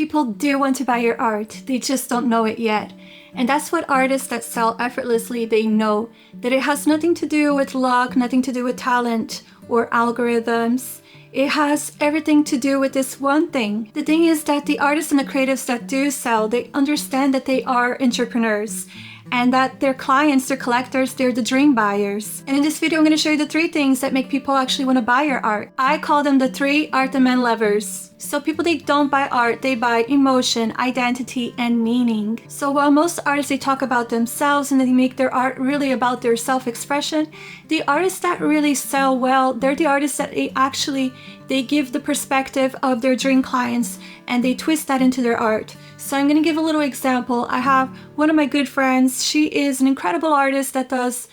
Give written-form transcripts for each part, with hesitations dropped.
People do want to buy your art, they just don't know it yet. And that's what artists that sell effortlessly, they know, that it has nothing to do with luck, nothing to do with talent or algorithms. It has everything to do with this one thing. The thing is that the artists and the creatives that do sell, they understand that they are entrepreneurs and that their clients, their collectors, they're the dream buyers. And in this video, I'm going to show you the 3 things that make people actually want to buy your art. I call them the 3 art demand levers. So people, they don't buy art, they buy emotion, identity, and meaning. So while most artists, they talk about themselves and they make their art really about their self-expression, the artists that really sell well, they're the artists that they give the perspective of their dream clients and they twist that into their art. So I'm going to give a little example. I have one of my good friends. She is an incredible artist that does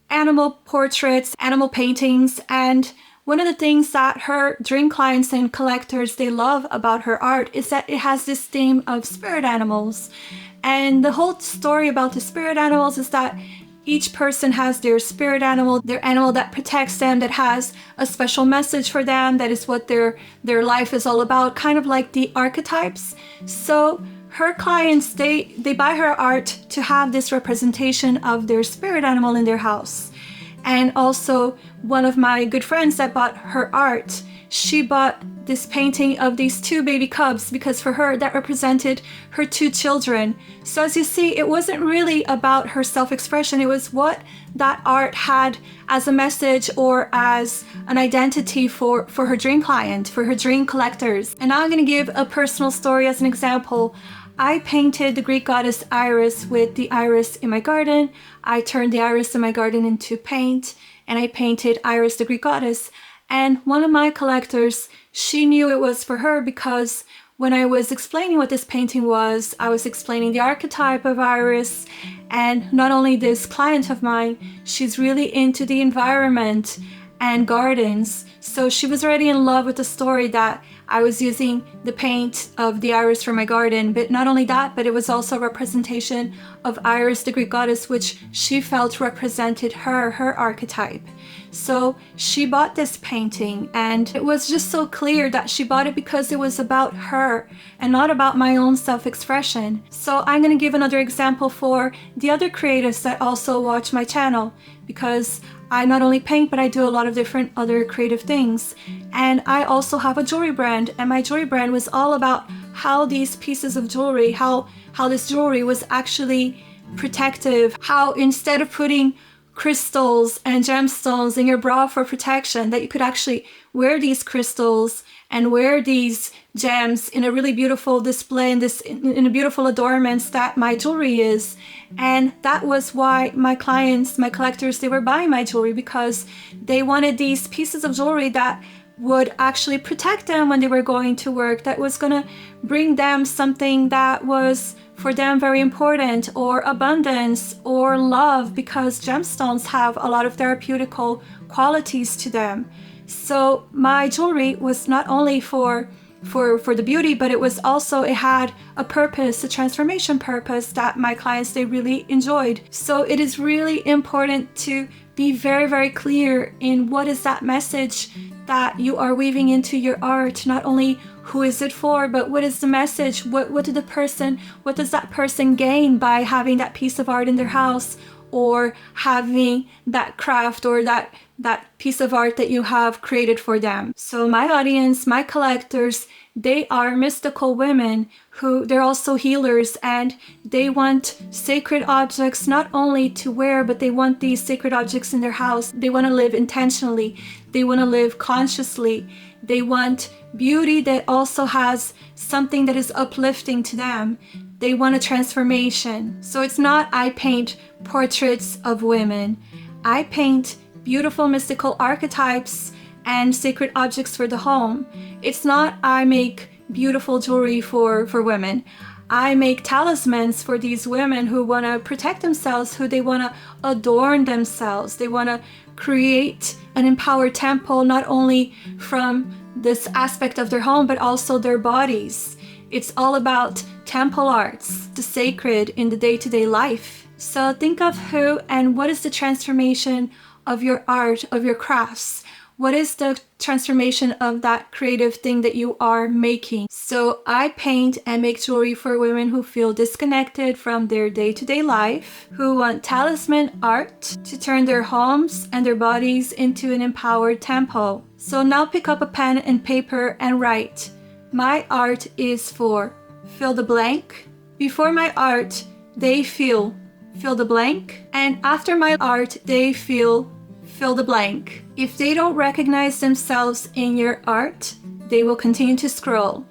animal portraits, animal paintings, and one of the things that her dream clients and collectors, they love about her art is that it has this theme of spirit animals. And the whole story about the spirit animals is that each person has their spirit animal, their animal that protects them, that has a special message for them, that is what their life is all about, kind of like the archetypes. So her clients, they buy her art to have this representation of their spirit animal in their house. And also, one of my good friends that bought her art, she bought this painting of these 2 baby cubs because for her, that represented her 2 children. So as you see, it wasn't really about her self-expression. It was what that art had as a message or as an identity for her dream client, for her dream collectors. And now I'm going to give a personal story as an example. I painted the Greek goddess Iris with the iris in my garden. I turned the iris in my garden into paint and I painted Iris the Greek goddess. And one of my collectors, she knew it was for her because when I was explaining what this painting was, I was explaining the archetype of Iris. And not only this client of mine, she's really into the environment and gardens. So she was already in love with the story that I was using the paint of the iris for my garden. But not only that, but it was also a representation of Iris the Greek goddess, which she felt represented her archetype. So she bought this painting and it was just so clear that she bought it because it was about her and not about my own self-expression. So I'm going to give another example for the other creatives that also watch my channel, because I not only paint, but I do a lot of different other creative things. And I also have a jewelry brand, and my jewelry brand was all about how these pieces of jewelry, how this jewelry was actually protective, how instead of putting crystals and gemstones in your bra for protection, that you could actually wear these crystals and wear these gems in a really beautiful display, in a beautiful adornments that my jewelry is. And that was why my clients, my collectors, they were buying my jewelry, because they wanted these pieces of jewelry that would actually protect them when they were going to work, that was gonna bring them something that was for them very important, or abundance or love, because gemstones have a lot of therapeutical qualities to them. So my jewelry was not only for the beauty, but it was also, it had a purpose, a transformation purpose that my clients, they really enjoyed. So it is really important to be very, very clear in what is that message that you are weaving into your art. Not only who is it for, but what is the message? What does that person gain by having that piece of art in their house, or having that craft or that piece of art that you have created for them? So my audience, my collectors, they are mystical women who, they're also healers, and they want sacred objects not only to wear, but they want these sacred objects in their house. They want to live intentionally. They want to live consciously. They want beauty that also has something that is uplifting to them. They want a transformation. So it's not I paint portraits of women. I paint beautiful mystical archetypes and sacred objects for the home. It's not I make beautiful jewelry for women. I make talismans for these women who want to protect themselves, who they want to adorn themselves. They want to create an empowered temple, not only from this aspect of their home, but also their bodies. It's all about temple arts, the sacred in the day-to-day life. So think of who and what is the transformation of your art, of your crafts. What is the transformation of that creative thing that you are making? So I paint and make jewelry for women who feel disconnected from their day-to-day life, who want talisman art to turn their homes and their bodies into an empowered temple. So now pick up a pen and paper and write. My art is for fill the blank. Before my art, they feel fill the blank. And after my art, they feel fill the blank. If they don't recognize themselves in your art, they will continue to scroll.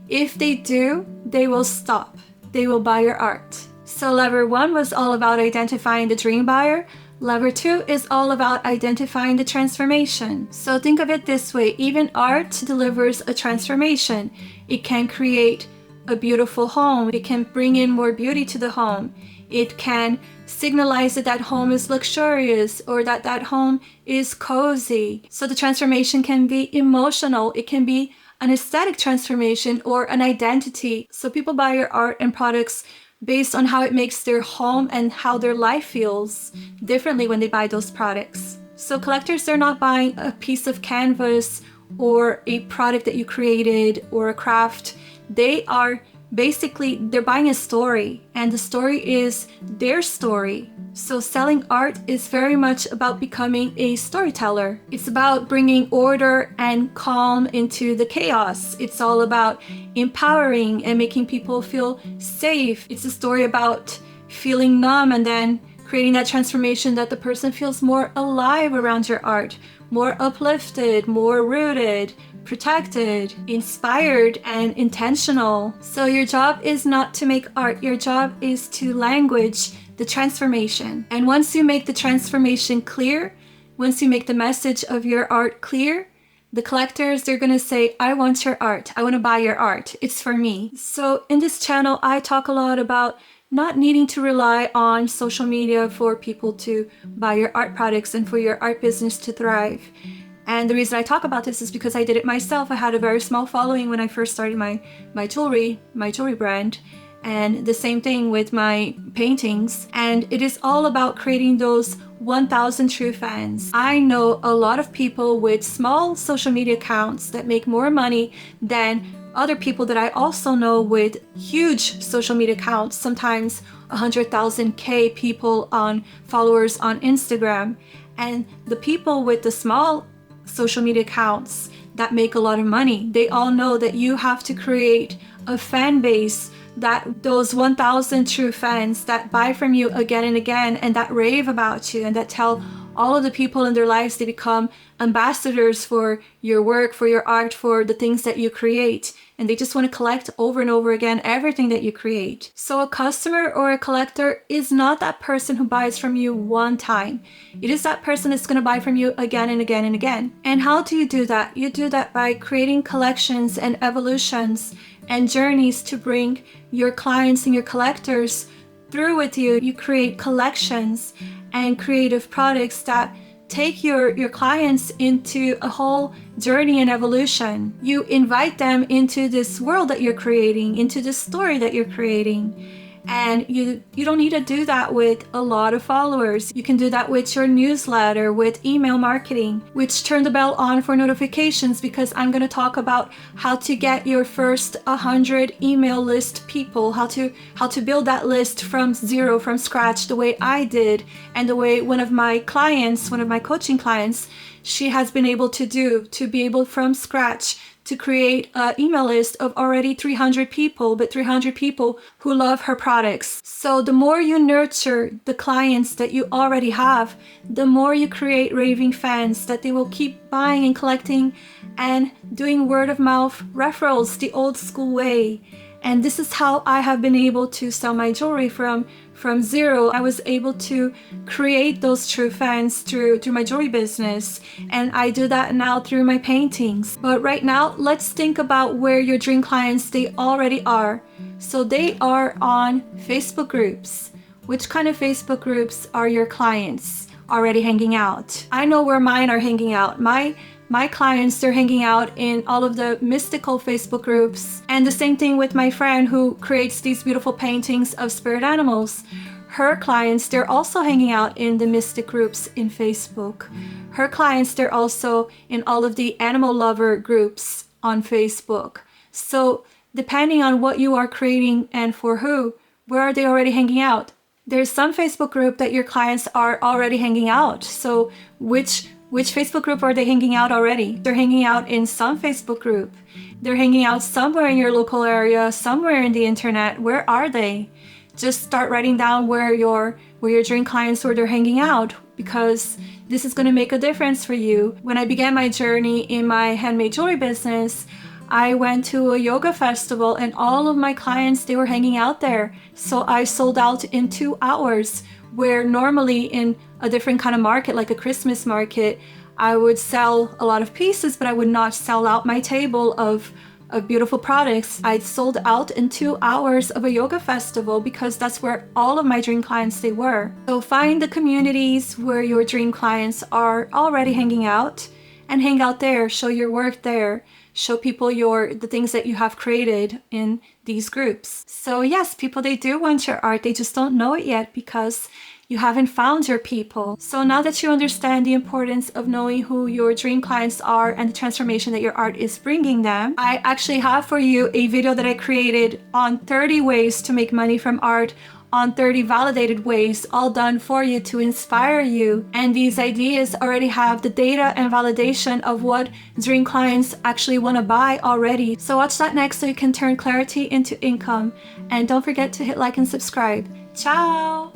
If they do, they will stop. They will buy your art. So lever 1 was all about identifying the dream buyer. Lever 2 is all about identifying the transformation. So think of it this way, even art delivers a transformation. It can create a beautiful home. It can bring in more beauty to the home. It can signalize that that home is luxurious or that that home is cozy. So the transformation can be emotional. It can be an aesthetic transformation or an identity. So people buy your art and products based on how it makes their home and how their life feels differently when they buy those products. So collectors, they're not buying a piece of canvas or a product that you created or a craft. They're buying a story, and the story is their story. So selling art is very much about becoming a storyteller. It's about bringing order and calm into the chaos. It's all about empowering and making people feel safe. It's a story about feeling numb and then creating that transformation that the person feels more alive around your art, more uplifted, more rooted, protected, inspired, and intentional. So your job is not to make art, your job is to language the transformation. And once you make the transformation clear, once you make the message of your art clear, the collectors, they're gonna say, I want your art, I wanna buy your art, it's for me. So in this channel, I talk a lot about not needing to rely on social media for people to buy your art products and for your art business to thrive. And the reason I talk about this is because I did it myself. I had a very small following when I first started my jewelry brand. And the same thing with my paintings. And it is all about creating those 1,000 true fans. I know a lot of people with small social media accounts that make more money than other people that I also know with huge social media accounts, sometimes 100,000 people on followers on Instagram. And the people with the small social media accounts that make a lot of money, they all know that you have to create a fan base, that those 1,000 true fans that buy from you again and again and that rave about you and that tell all of the people in their lives they become ambassadors for your work, for your art, for the things that you create. And they just want to collect over and over again everything that you create. So a customer or a collector is not that person who buys from you one time. It is that person that's going to buy from you again and again and again. And how do you do that? You do that by creating collections and evolutions and journeys to bring your clients and your collectors through with you. You create collections and creative products that take your clients into a whole journey and evolution. You invite them into this world that you're creating, into this story that you're creating. And you don't need to do that with a lot of followers. You can do that with your newsletter, with email marketing, which turn the bell on for notifications, because I'm going to talk about how to get your first 100 email list people, how to build that list from zero, from scratch, the way I did, and the way one of my coaching clients, she has been able to do, to be able from scratch to create an email list of already 300 people, but 300 people who love her products. So the more you nurture the clients that you already have, the more you create raving fans that they will keep buying and collecting and doing word of mouth referrals the old school way. And this is how I have been able to sell my jewelry from zero. I was able to create those true fans through my jewelry business. And I do that now through my paintings. But right now, let's think about where your dream clients, they already are. So they are on Facebook groups. Which kind of Facebook groups are your clients already hanging out? I know where mine are hanging out. My clients, they're hanging out in all of the mystical Facebook groups. And the same thing with my friend who creates these beautiful paintings of spirit animals. her clients, they're also hanging out in the mystic groups in Facebook. Her clients, they're also in all of the animal lover groups on Facebook. So depending on what you are creating and for who, where are they already hanging out? There's some Facebook group that your clients are already hanging out. So which Facebook group are they hanging out already? They're hanging out in some Facebook group. They're hanging out somewhere in your local area, somewhere in the internet. Where are they? Just start writing down where your dream clients, where they're hanging out, because this is going to make a difference for you. When I began my journey in my handmade jewelry business, I went to a yoga festival and all of my clients, they were hanging out there. So I sold out in 2 hours, where normally in a different kind of market, like a Christmas market, I would sell a lot of pieces, but I would not sell out my table of beautiful products. I sold out in 2 hours of a yoga festival because that's where all of my dream clients, they were. So find the communities where your dream clients are already hanging out and hang out there, show your work there, show people the things that you have created in these groups. So yes, people, they do want your art. They just don't know it yet because you haven't found your people. So now that you understand the importance of knowing who your dream clients are and the transformation that your art is bringing them, I actually have for you a video that I created on 30 ways to make money from art, on 30 validated ways, all done for you to inspire you. And these ideas already have the data and validation of what dream clients actually want to buy already. So watch that next so you can turn clarity into income. And don't forget to hit like and subscribe. Ciao!